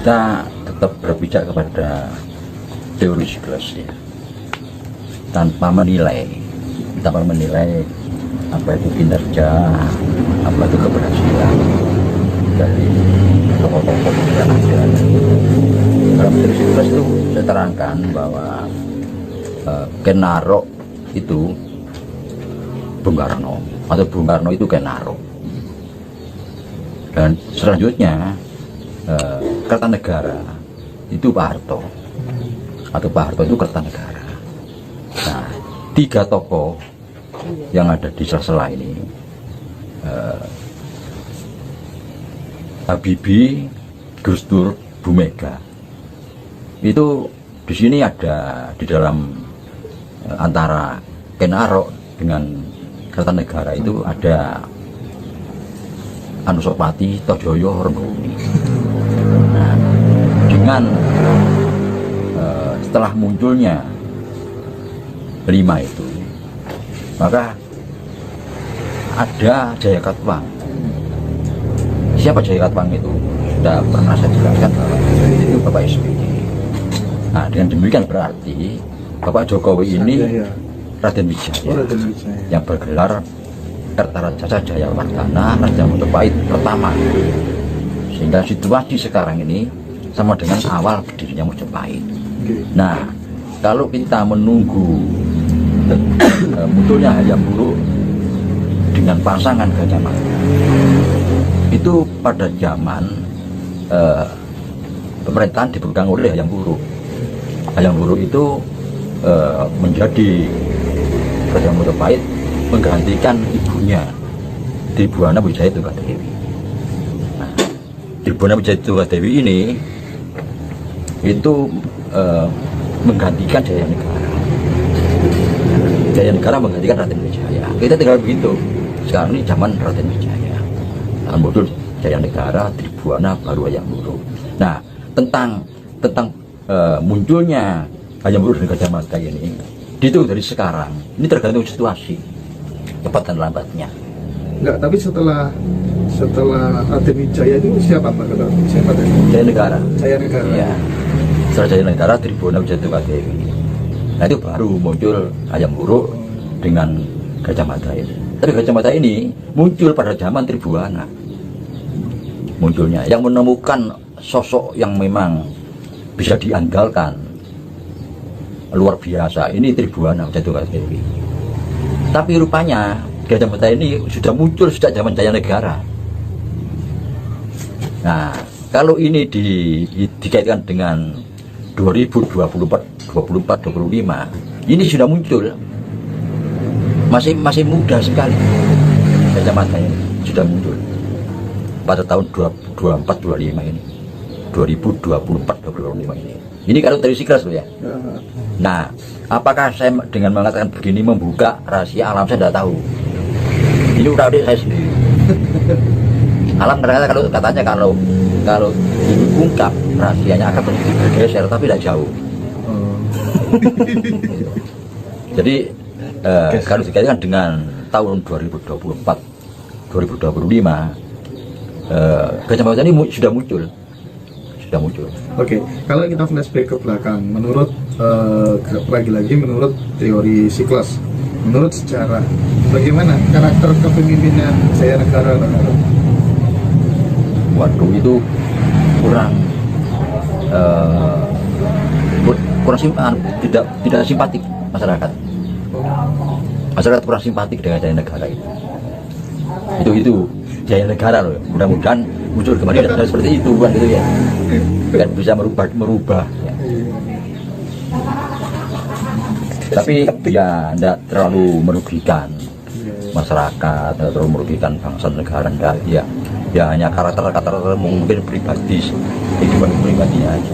kita tetap berpijak kepada teori siklus ya, tanpa menilai apa itu kinerja, apa itu keberhasilan dari tokoh-tokoh yang ada. Dalam teori siklus itu saya terangkan bahwa Ken Arok itu Bung Karno, atau Bung Karno itu Ken Arok. Dan selanjutnya Kertanegara itu Pak Harto, atau Pak Harto itu Kertanegara. Nah, tiga tokoh yang ada di sela-sela ini, Habibie, Gus Dur, Bu Mega, itu di sini ada di dalam antara Ken Arok dengan Kertanegara itu ada Anusapati, Tojoyo, Rembuni. Nah, dengan setelah munculnya 5 itu, maka ada Jaya Katuang. Siapa Jaya Katuang itu? Sudah pernah saya jelaskan bahwa itu Bapak SBY. Nah, dengan demikian berarti Bapak Jokowi ini Raden Wijaya, yang bergelar Kertaraja Jayawardana Raja Majapahit pertama, sehingga situasi sekarang ini sama dengan awal berdirinya Majapahit. Nah, kalau kita menunggu munculnya Hayam Wuruk dengan pasangan Gajah Mada, itu pada zaman pemerintahan dipegang oleh Hayam Wuruk. Hayam Wuruk itu menjadi Raja Majapahit, menggantikan ibunya Tribuana Wijaya Tunggadewi. Nah, Tribuana Wijaya Tunggadewi ini itu menggantikan Jaya Negara. Jaya Negara menggantikan Raden Wijaya. Kita tinggal begitu. Sekarang ini zaman Raden Wijaya. Nah, muncul Jaya Negara, Tribuana, baru Hayam Wuruk. Nah, tentang munculnya Hayam Wuruk dan Gajah Mada ini dihitung dari sekarang. Ini tergantung situasi, cepat dan lambatnya. Enggak, tapi setelah Raden Wijaya itu siapa Pak? Siapa tadi? Jaya Negara. Jaya Negara. Iya. Setelah Jaya Negara, Tribuana Wijaya Tunggadewi. Nah, itu baru muncul Hayam Wuruk dengan Gajah Mada ini. Tapi Gajah Mada ini muncul pada zaman Tribuana. Munculnya yang menemukan sosok yang memang bisa diandalkan luar biasa, ini Tribuana Wijaya Tunggadewi. Tapi rupanya Gajah Mada ini sudah muncul sejak zaman Jaya Negara. Nah, kalau ini dikaitkan dengan 2024, 25, ini sudah muncul, masih muda sekali. Gajah Mada ini sudah muncul pada tahun 24-25 ini, 2024-25 ini. Ini kalau dari siklus loh ya. Nah, apakah saya dengan mengatakan begini membuka rahasia alam, saya tidak tahu. Ini udah adik saya sendiri. Alam ternyata katanya kalau diungkap rahasianya akan bergeser, tapi tidak jauh. Jadi kalau dikaitkan dengan tahun 2024, 2025, Gajah Mada ini sudah muncul. Oke, kalau kita flashback ke belakang, menurut lagi-lagi menurut teori siklus, menurut sejarah, bagaimana karakter kepemimpinan Jaya Negara? Waduh, itu kurang tidak simpatik masyarakat. Masyarakat kurang simpatik dengan Jaya Negara itu Jaya Negara loh. Mudah-mudahan muncul kembali dan seperti itu kan gitu ya. Kan bisa merubah ya. Tapi ya tidak terlalu merugikan masyarakat, tidak terlalu merugikan bangsa negara, enggak ya. Ya hanya karakter mungkin pribadi, kehidupan pribadinya aja.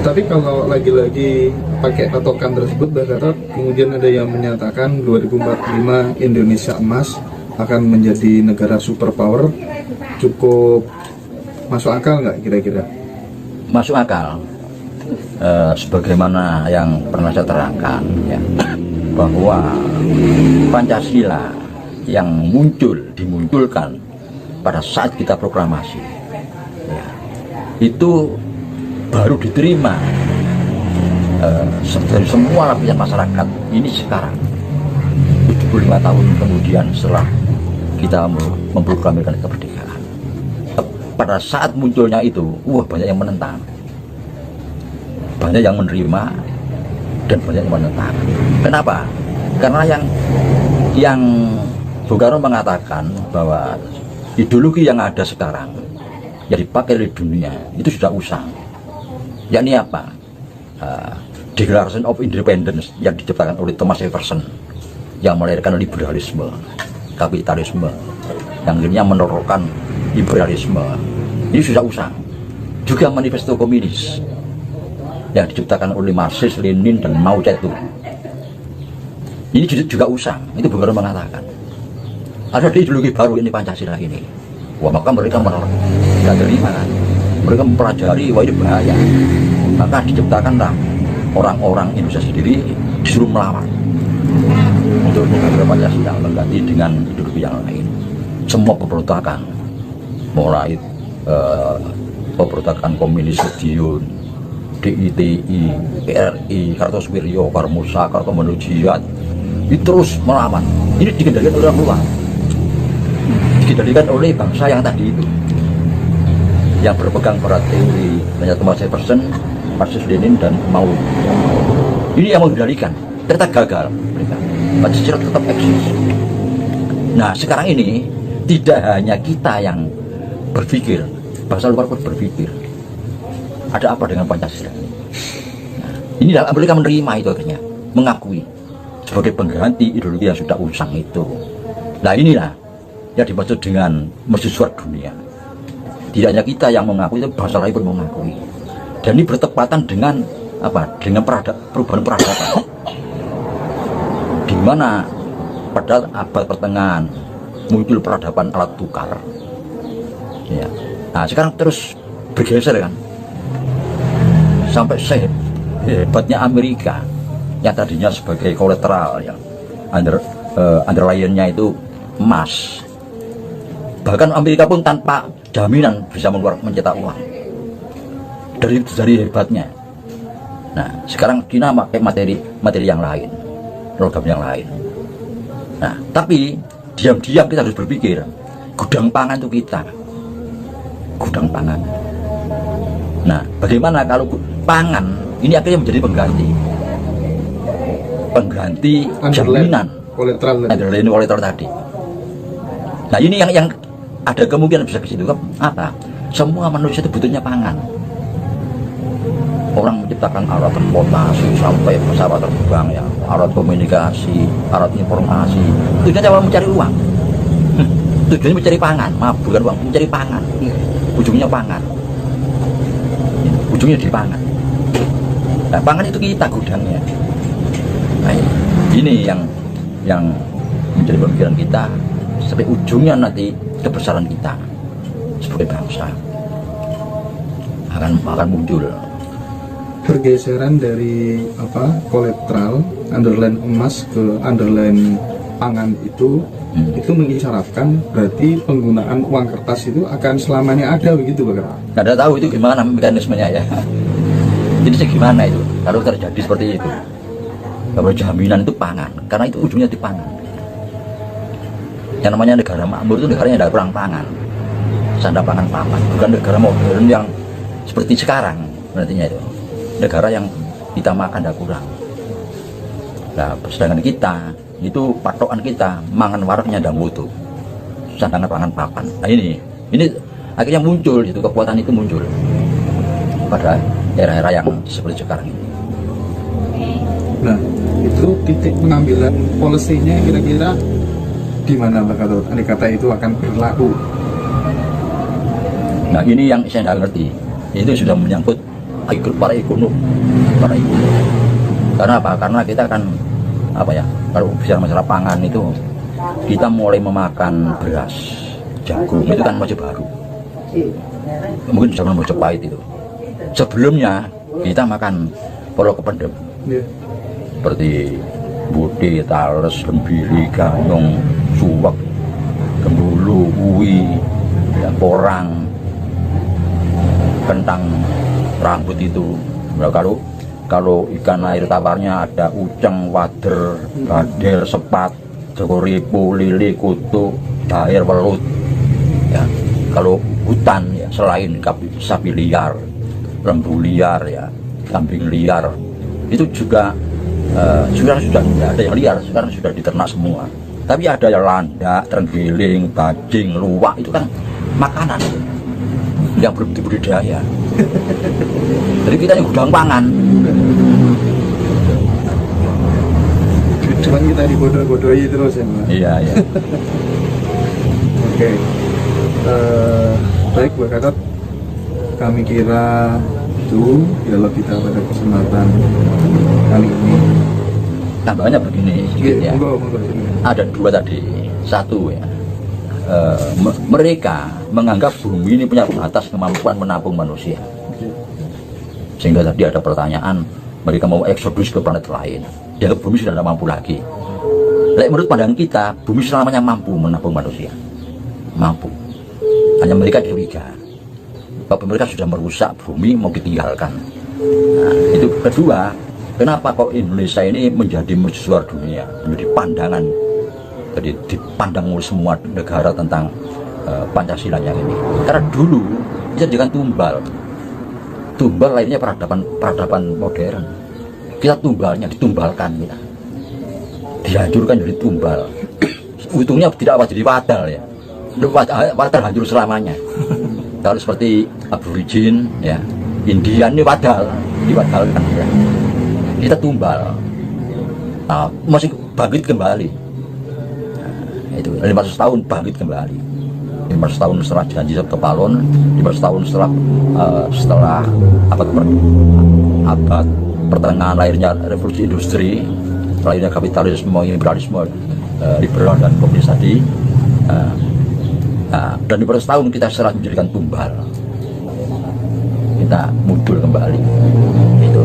Tetapi kalau lagi-lagi pakai patokan tersebut, berharap kemudian ada yang menyatakan 2045 Indonesia emas akan menjadi negara superpower, cukup masuk akal nggak kira-kira? Masuk akal. Sebagaimana yang pernah saya terangkan ya, bahwa Pancasila yang dimunculkan pada saat kita proklamasi ya, itu baru diterima dari semua lapisan masyarakat ini sekarang 75 tahun kemudian setelah kita memproklamirkan kemerdekaan. Pada saat munculnya itu, banyak yang menentang, banyak yang menerima, dan banyak yang menentang. Kenapa? Karena yang Bung Karno mengatakan bahwa ideologi yang ada sekarang yang dipakai oleh dunia itu sudah usang. Yakni apa? Declaration of Independence yang diciptakan oleh Thomas Jefferson yang melahirkan liberalisme, kapitalisme, yang akhirnya menerorkan imperialisme. Ini sudah usang. Juga manifesto komunis yang diciptakan oleh Marxis, Lenin, dan Mao Zedong. Ini juga usang. Itu Bung Karno mengatakan ada ideologi baru ini, Pancasila ini. Maka mereka menolak, tidak terima kan. Mereka mempelajari, ini bahaya. Maka diciptakanlah orang-orang Indonesia sendiri disuruh melawan untuk mengambil Pancasila mengganti dengan ideologi yang lain. Semua pemberontakan, mulai pemberontakan komunis Madiun, DITI, PRI, Kartosuwiryo, Karmusa, Kartomandu Jihad, itu terus melawan. Ini dikendalikan oleh orang luar, dikendalikan oleh bangsa yang tadi itu, yang berpegang pada teori Thomas Jefferson, Marxis, Lenin, dan Mao. Ini yang mengendalikan. Ternyata gagal mereka. Pancasila tetap eksis. Nah, sekarang ini tidak hanya kita yang berpikir, bangsa luar pun berpikir, ada apa dengan Pancasila ini? Nah, inilah mereka menerima itu, akhirnya mengakui sebagai pengganti ideologi yang sudah usang itu. Nah, inilah yang dimaksud dengan mercusuar dunia. Tidak hanya kita yang mengakui, itu bangsa lain pun mengakui. Dan ini bertepatan dengan apa? Dengan perubahan peradaban. Di mana pada abad pertengahan muncul peradaban alat tukar. Ya. Nah, sekarang terus bergeser kan, sampai hebatnya Amerika yang tadinya sebagai kolateral, yang underlying-nya itu emas. Bahkan Amerika pun tanpa jaminan bisa mencetak uang dari hebatnya. Nah, sekarang China pakai materi yang lain, logam yang lain. Nah, tapi diam-diam kita harus berpikir, gudang pangan itu kita, gudang pangan. Nah, bagaimana kalau pangan ini akhirnya menjadi pengganti jaminan kolateral tadi. Nah, ini yang ada kemungkinan bisa ke situ. Apa? Semua manusia itu butuhnya pangan. Orang menciptakan alat transportasi sampai pesawat terbang, ya, alat komunikasi, alat informasi. Tujuannya cuma mencari uang. Tujuannya mencari pangan, bukan uang, mencari pangan. Ujungnya pangan. Ujungnya di pangan. Nah, pangan itu kita gudangnya. Nah, ini yang menjadi pemikiran kita sampai ujungnya nanti kebesaran kita sebagai bangsa akan muncul. Pergeseran dari kolateral underline emas ke underline pangan itu mengisyaratkan berarti penggunaan uang kertas itu akan selamanya ada, begitu Pak? Nggak ada tahu itu gimana mekanismenya ya. Jadi gimana itu kalau terjadi seperti itu? Bahwa jaminan itu pangan, karena itu ujungnya di pangan. Yang namanya negara makmur itu negaranya ada perang pangan, sandang pangan papan, bukan negara modern yang seperti sekarang. Nantinya itu negara yang kita makan tidak kurang. Nah, sedangkan kita itu patokan kita mangan waraknya dan mutu, sandangan pangan papan. Nah, ini akhirnya muncul itu, kekuatan itu muncul pada era-era yang seperti sekarang ini. Nah, itu titik pengambilan polisinya kira-kira di mana Pak Gatot? Andai kata itu akan berlaku. Nah, ini yang saya tidak ngerti. Itu sudah menyangkut para ekonom. Karena apa? Karena kita kan kalau bicara masalah pangan itu kita mulai memakan beras, jagung itu kan masih baru. Mungkin zaman Majapahit itu. Sebelumnya kita makan polo kependem. Seperti budi, tales, gembiri, ganyong, suwak, gembulu, uwi, porang. kentang rambut itu. Nah, kalau ikan air tawarnya ada uceng, wader, badel, sepat, jokoripo, lili, kutu, daer, welut. Ya, kalau hutan ya selain sapi liar, lembu liar ya, kambing liar, itu juga sekarang sudah tidak ada yang liar, sekarang sudah diternak semua. Tapi ada yang landak, terenggiling, bajing, luwak, itu kan makanan yang berbudidaya. Jadi kita yang gudang pangan. Cuman kita dibodoh-bodohi terus ya Mbak. Iya, iya. Oke. Baik Mbak Gatot, kami kira itu dialog kita pada kesempatan kali ini. Tambahnya begini sedikit ya. Monggo. Ada dua tadi. Satu ya, mereka menganggap bumi ini punya batas kemampuan menampung manusia. Sehingga tadi ada pertanyaan, mereka mau eksodus ke planet lain. Ya bumi sudah tidak mampu lagi. Menurut pandangan kita, bumi selamanya mampu menampung manusia. Mampu. Hanya mereka curiga bahwa mereka sudah merusak bumi, mau ditinggalkan. Nah, itu kedua, kenapa kok Indonesia ini menjadi mercusuar dunia, menjadi pandangan, jadi dipandang oleh semua negara tentang Pancasila yang ini. Karena dulu bisa dijadikan tumbal lainnya peradaban modern. Kita ditumbalkan kita, dihancurkan jadi tumbal. Untungnya tidak jadi wadal ya, wadal hancur selamanya. Kalau seperti aborigin ya, Indian ini diwadalkan ya. Kita tumbal, masih bangkit kembali. Nah, itu 500 tahun bangkit kembali. 500 tahun setelah janji Sabtu Palon, 500 tahun setelah abad pertengahan lahirnya revolusi industri, lahirnya kapitalisme, liberalisme, liberal dan komunis tadi. Dan 500 tahun kita serah menjadikan tumbal, kita mundur kembali. Itu.